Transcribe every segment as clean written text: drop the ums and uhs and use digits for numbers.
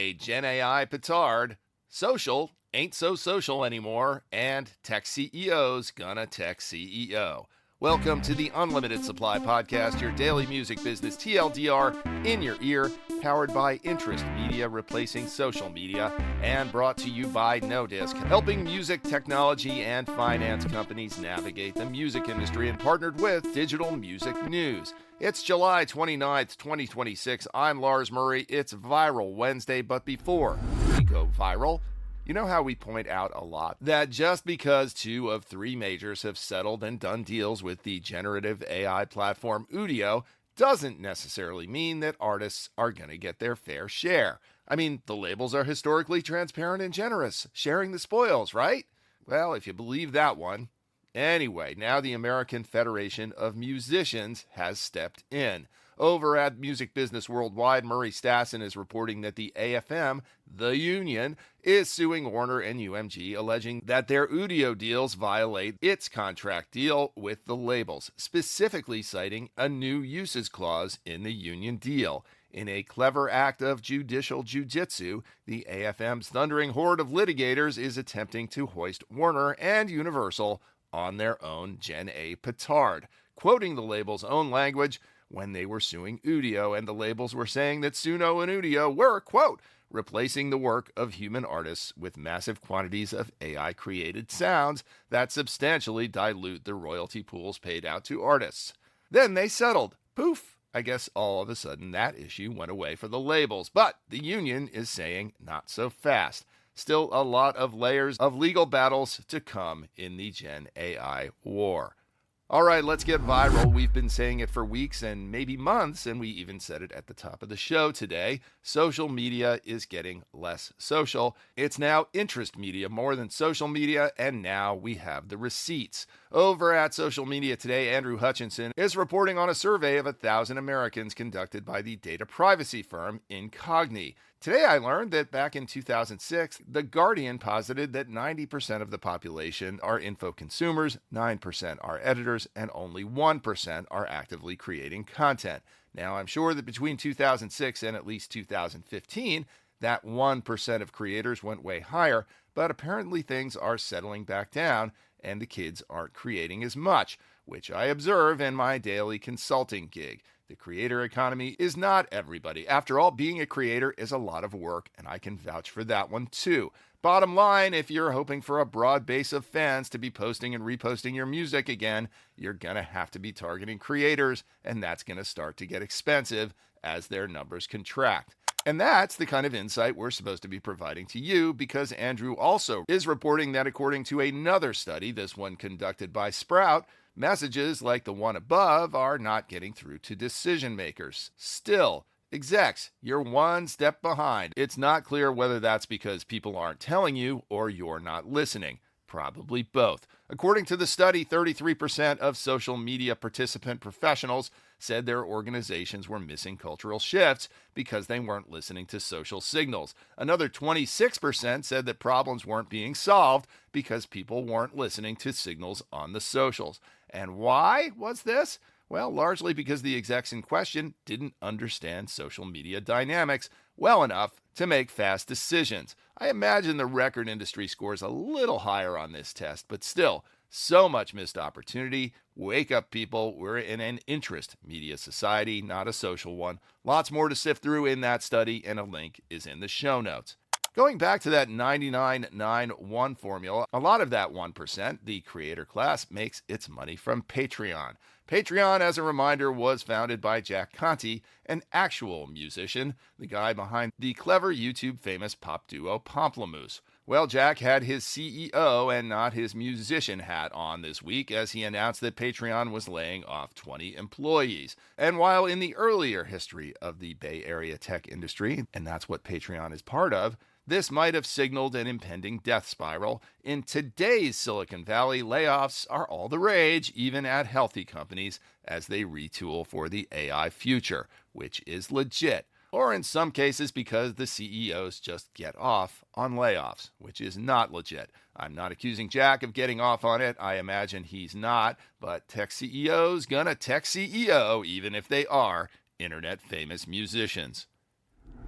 A GenAI petard, social ain't so social anymore, and tech CEO's gonna tech CEO. Welcome to the Unlimited Supply Podcast, your daily music business TLDR in your ear, powered by Interest Media, replacing social media, and brought to you by No Disc, helping music technology and finance companies navigate the music industry, and partnered with Digital Music News. It's July 29th, 2026. I'm Lars Murray. It's Viral Wednesday, but before we go viral, you know how we point out a lot that just because 2 of 3 majors have settled and done deals with the generative AI platform Udio doesn't necessarily mean that artists are going to get their fair share. I mean, the labels are historically transparent and generous, sharing the spoils, right? Well, if you believe that one. Anyway, now the American Federation of Musicians has stepped in. Over at Music Business Worldwide, Murray Stassen is reporting that the AFM, the union, is suing Warner and UMG, alleging that their Udio deals violate its contract deal with the labels, specifically citing a new uses clause in the union deal. In a clever act of judicial jujitsu, the AFM's thundering horde of litigators is attempting to hoist Warner and Universal on their own GenAI petard. Quoting the label's own language, when they were suing Udio, and the labels were saying that Suno and Udio were, quote, replacing the work of human artists with massive quantities of AI-created sounds that substantially dilute the royalty pools paid out to artists. Then they settled. Poof! I guess all of a sudden that issue went away for the labels, but the union is saying not so fast. Still a lot of layers of legal battles to come in the Gen AI war. All right, let's get viral. We've been saying it for weeks and maybe months, and we even said it at the top of the show today. Social media is getting less social. It's now interest media more than social media, and now we have the receipts. Over at Social Media Today, Andrew Hutchinson is reporting on a survey of 1,000 Americans conducted by the data privacy firm Incogni. Today I learned that back in 2006, The Guardian posited that 90% of the population are info consumers, 9% are editors, and only 1% are actively creating content. Now, I'm sure that between 2006 and at least 2015, that 1% of creators went way higher, but apparently things are settling back down and the kids aren't creating as much, which I observe in my daily consulting gig. The creator economy is not everybody. After all, being a creator is a lot of work, and I can vouch for that one too. Bottom line, if you're hoping for a broad base of fans to be posting and reposting your music again, you're going to have to be targeting creators, and that's going to start to get expensive as their numbers contract. And that's the kind of insight we're supposed to be providing to you, because Andrew also is reporting that according to another study, this one conducted by Sprout, messages like the one above are not getting through to decision makers. Still, execs, you're one step behind. It's not clear whether that's because people aren't telling you or you're not listening. Probably both. According to the study, 33% of social media participant professionals said their organizations were missing cultural shifts because they weren't listening to social signals. Another 26% said that problems weren't being solved because people weren't listening to signals on the socials. And why was this? Well, largely because the execs in question didn't understand social media dynamics well enough to make fast decisions. I imagine the record industry scores a little higher on this test, but still, so much missed opportunity. Wake up, people. We're in an interest media society, not a social one. Lots more to sift through in that study, and a link is in the show notes. Going back to that 99-9-1 formula, a lot of that 1%, the creator class, makes its money from Patreon. Patreon, as a reminder, was founded by Jack Conte, an actual musician, the guy behind the clever YouTube famous pop duo Pomplamoose. Well, Jack had his CEO and not his musician hat on this week as he announced that Patreon was laying off 20 employees. And while in the earlier history of the Bay Area tech industry, and that's what Patreon is part of, this might have signaled an impending death spiral. In today's Silicon Valley, layoffs are all the rage, even at healthy companies, as they retool for the AI future, which is legit. Or in some cases because the CEOs just get off on layoffs, which is not legit. I'm not accusing Jack of getting off on it. I imagine he's not, but tech CEOs gonna tech CEO, even if they are internet famous musicians.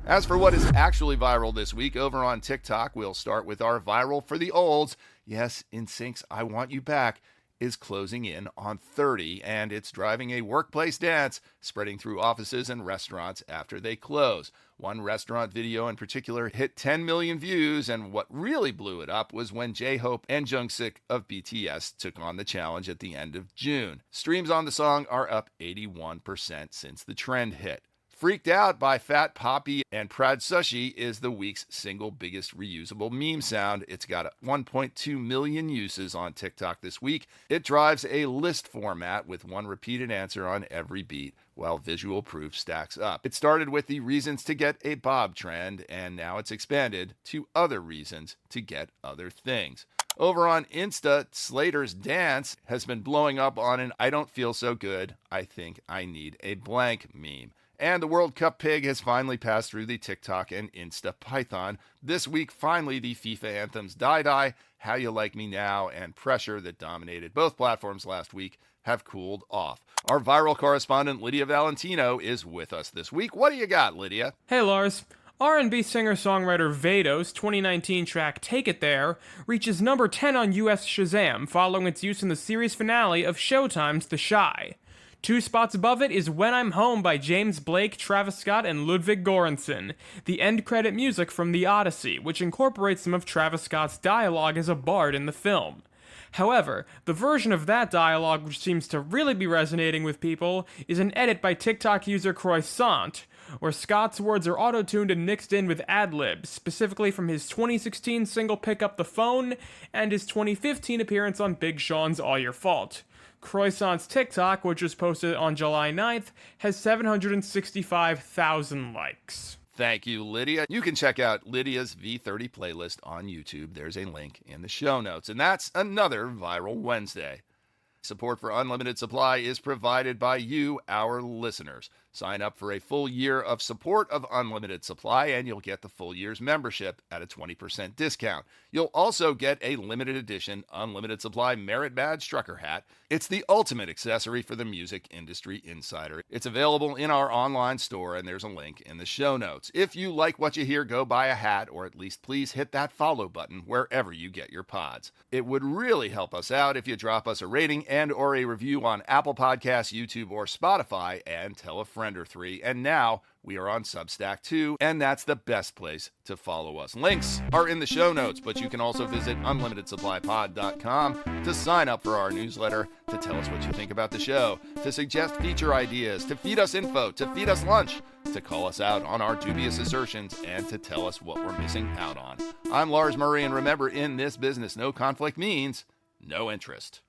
As for what is actually viral this week over on TikTok, we'll start with our viral for the olds. Yes, NSYNC's I Want You Back is closing in on 30, and it's driving a workplace dance spreading through offices and restaurants after they close. One restaurant video in particular hit 10 million views, and what really blew it up was when J-Hope and Jungkook of BTS took on the challenge at the end of June. Streams on the song are up 81% since the trend hit. Freaked Out by Fat Poppy and Prad Sushi is the week's single biggest reusable meme sound. It's got 1.2 million uses on TikTok this week. It drives a list format with one repeated answer on every beat, while visual proof stacks up. It started with the reasons to get a bob trend, and now it's expanded to other reasons to get other things. Over on Insta, Slater's Dance has been blowing up on an I don't feel so good, I think I need a blank meme. And the World Cup pig has finally passed through the TikTok and Insta python. This week, finally, the FIFA anthems Die Die, How You Like Me Now, and Pressure that dominated both platforms last week have cooled off. Our viral correspondent, Lydia Valentino, is with us this week. What do you got, Lydia? Hey, Lars. R&B singer-songwriter Vado's 2019 track Take It There reaches number 10 on US Shazam following its use in the series finale of Showtime's The Chi. 2 spots above it is When I'm Home by James Blake, Travis Scott, and Ludwig Göransson, the end credit music from The Odyssey, which incorporates some of Travis Scott's dialogue as a bard in the film. However, the version of that dialogue which seems to really be resonating with people is an edit by TikTok user Croissant, where Scott's words are auto-tuned and mixed in with ad-libs, specifically from his 2016 single Pick Up the Phone and his 2015 appearance on Big Sean's All Your Fault. Croissant's TikTok, which was posted on July 9th, has 765,000 likes. Thank you, Lydia. You can check out Lydia's V30 playlist on YouTube. There's a link in the show notes. And that's another Viral Wednesday. Support for Unlimited Supply is provided by you, our listeners. Sign up for a full year of support of Unlimited Supply, and you'll get the full year's membership at a 20% discount. You'll also get a limited edition Unlimited Supply Merit Badge trucker hat. It's the ultimate accessory for the music industry insider. It's available in our online store, and there's a link in the show notes. If you like what you hear, go buy a hat, or at least please hit that follow button wherever you get your pods. It would really help us out if you drop us a rating and or a review on Apple Podcasts, YouTube, or Spotify, and tell a friend or 3. And now we are on Substack too, and that's the best place to follow us. Links are in the show notes, but you can also visit unlimitedsupplypod.com to sign up for our newsletter, to tell us what you think about the show, to suggest feature ideas, to feed us info, to feed us lunch, to call us out on our dubious assertions, and to tell us what we're missing out on. I'm Lars Murray, and remember, in this business, no conflict means no interest.